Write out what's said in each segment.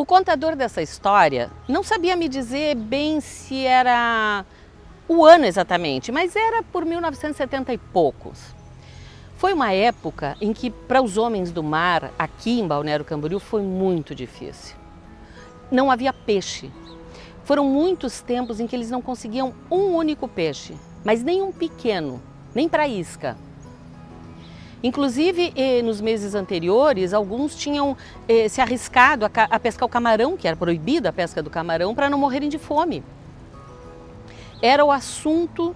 O contador dessa história não sabia me dizer bem se era o ano exatamente, mas era por 1970 e poucos. Foi uma época em que, para os homens do mar, aqui em Balneário Camboriú, foi muito difícil. Não havia peixe. Foram muitos tempos em que eles não conseguiam um único peixe, mas nem um pequeno, nem para isca. Inclusive, nos meses anteriores, alguns tinham se arriscado a pescar o camarão, que era proibida a pesca do camarão, para não morrerem de fome. Era o assunto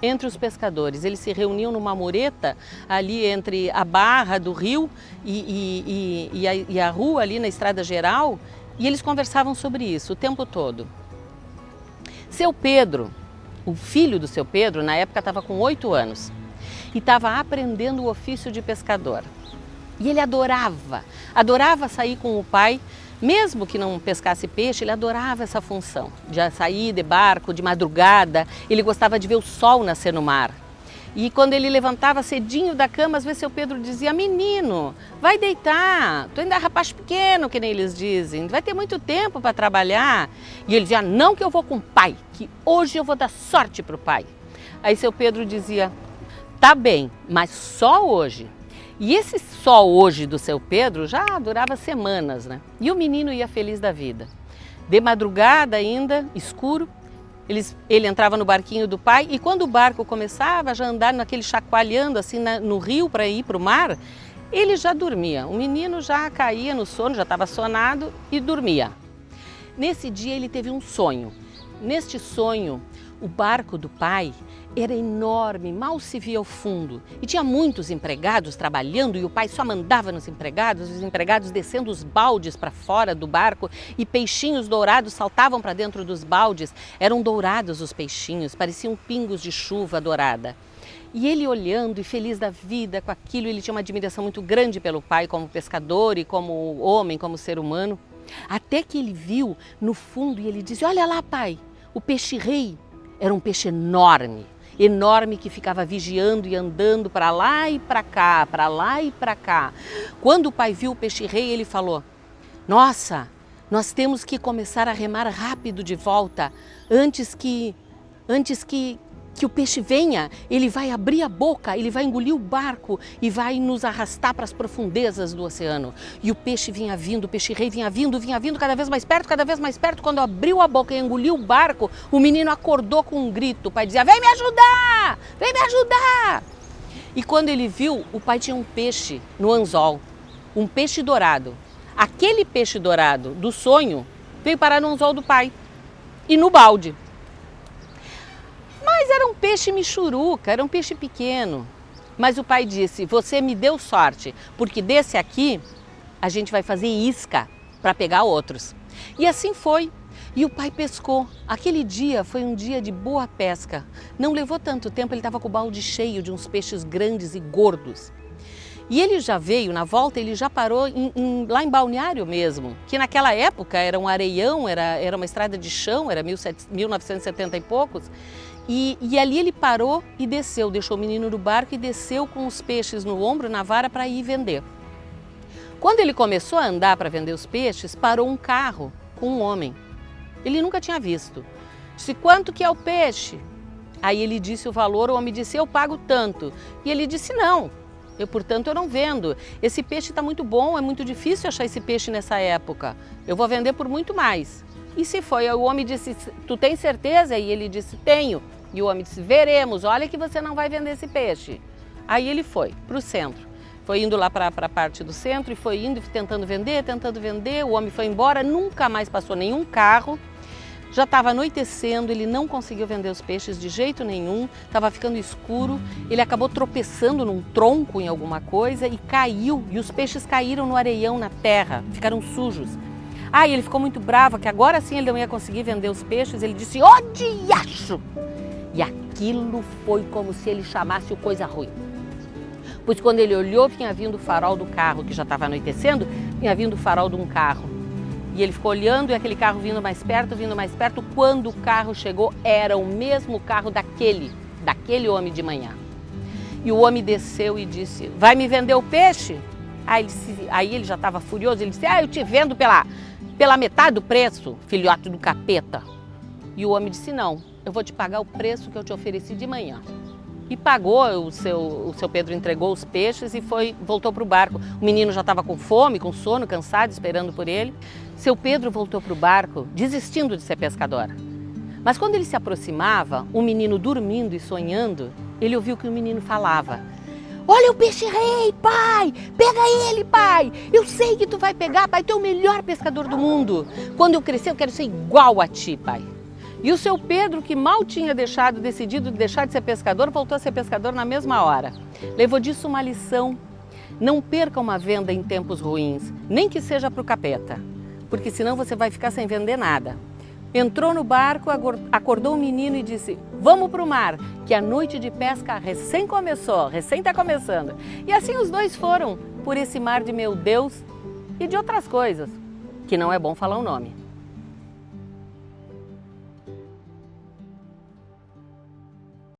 entre os pescadores. Eles se reuniam numa mureta ali entre a barra do rio e a rua ali na Estrada Geral, e eles conversavam sobre isso o tempo todo. Seu Pedro, o filho do seu Pedro, na época estava com 8 anos e estava aprendendo o ofício de pescador. E ele adorava sair com o pai, mesmo que não pescasse peixe, ele adorava essa função de sair de barco, de madrugada. Ele gostava de ver o sol nascer no mar. E quando ele levantava cedinho da cama, às vezes seu Pedro dizia: menino, vai deitar, tu ainda é rapaz pequeno, que nem eles dizem, vai ter muito tempo para trabalhar. E ele dizia: não, que eu vou com o pai, que hoje eu vou dar sorte para o pai. Aí seu Pedro dizia: tá bem, mas só hoje. E esse só hoje do seu Pedro já durava semanas, né? E o menino ia feliz da vida. De madrugada ainda, escuro, ele entrava no barquinho do pai e quando o barco começava a já andar naquele chacoalhando assim no rio para ir para o mar, ele já dormia. O menino já caía no sono, já estava sonado e dormia. Nesse dia ele teve um sonho. Neste sonho, o barco do pai era enorme, mal se via ao fundo. E tinha muitos empregados trabalhando e o pai só mandava nos empregados, os empregados descendo os baldes para fora do barco e peixinhos dourados saltavam para dentro dos baldes. Eram dourados os peixinhos, pareciam pingos de chuva dourada. E ele olhando e feliz da vida com aquilo, ele tinha uma admiração muito grande pelo pai como pescador e como homem, como ser humano. Até que ele viu no fundo e ele disse: olha lá, pai, o peixe-rei. Era um peixe enorme, enorme, que ficava vigiando e andando para lá e para cá, para lá e para cá. Quando o pai viu o peixe-rei, ele falou: nossa, nós temos que começar a remar rápido de volta, antes que o peixe venha. Ele vai abrir a boca, ele vai engolir o barco e vai nos arrastar para as profundezas do oceano. E o peixe vinha vindo, o peixe-rei vinha vindo, cada vez mais perto, cada vez mais perto. Quando abriu a boca e engoliu o barco, o menino acordou com um grito. O pai dizia: vem me ajudar, vem me ajudar. E quando ele viu, o pai tinha um peixe no anzol, um peixe dourado. Aquele peixe dourado do sonho veio parar no anzol do pai e no balde. Mas era um peixe michuruca, era um peixe pequeno. Mas o pai disse: você me deu sorte, porque desse aqui a gente vai fazer isca para pegar outros. E assim foi. E o pai pescou. Aquele dia foi um dia de boa pesca. Não levou tanto tempo, ele estava com o balde cheio de uns peixes grandes e gordos. E ele já veio, na volta, ele já parou lá em Balneário mesmo, que naquela época era um areião, era uma estrada de chão, era 1970 e poucos. E ali ele parou e desceu, deixou o menino no barco e desceu com os peixes no ombro, na vara, para ir vender. Quando ele começou a andar para vender os peixes, parou um carro com um homem. Ele nunca tinha visto. Disse: quanto que é o peixe? Aí ele disse o valor, o homem disse: eu pago tanto. E ele disse: não, portanto eu não vendo. Esse peixe está muito bom, é muito difícil achar esse peixe nessa época. Eu vou vender por muito mais. E se foi? O homem disse: tu tem certeza? E ele disse: tenho. E o homem disse: veremos, olha que você não vai vender esse peixe. Aí ele foi para o centro, foi indo lá para a parte do centro e foi indo tentando vender, o homem foi embora, nunca mais passou nenhum carro. Já estava anoitecendo, ele não conseguiu vender os peixes de jeito nenhum, estava ficando escuro, ele acabou tropeçando num tronco em alguma coisa e caiu, e os peixes caíram no areião, na terra, ficaram sujos. E ele ficou muito bravo, que agora sim ele não ia conseguir vender os peixes, ele disse: ó diacho! E aquilo foi como se ele chamasse o coisa ruim. Pois quando ele olhou, vinha vindo o farol do carro, que já estava anoitecendo, vinha vindo o farol de um carro. E ele ficou olhando e aquele carro vindo mais perto. Quando o carro chegou, era o mesmo carro daquele homem de manhã. E o homem desceu e disse: vai me vender o peixe? Aí ele já estava furioso, ele disse: eu te vendo Pela metade do preço, filhote do capeta. E o homem disse, não, eu vou te pagar o preço que eu te ofereci de manhã. E pagou, o seu Pedro entregou os peixes e voltou para o barco. O menino já estava com fome, com sono, cansado, esperando por ele. Seu Pedro voltou para o barco, desistindo de ser pescador. Mas quando ele se aproximava, o menino dormindo e sonhando, ele ouviu que o menino falava. Olha o peixe-rei, pai! Pega ele, pai! Eu sei que tu vai pegar, pai, tu é o melhor pescador do mundo. Quando eu crescer, eu quero ser igual a ti, pai. E o seu Pedro, que mal tinha decidido de deixar de ser pescador, voltou a ser pescador na mesma hora. Levou disso uma lição. Não perca uma venda em tempos ruins, nem que seja para o capeta, porque senão você vai ficar sem vender nada. Entrou no barco, acordou o menino e disse, vamos para o mar, que a noite de pesca recém começou, recém está começando. E assim os dois foram por esse mar de meu Deus e de outras coisas, que não é bom falar o nome.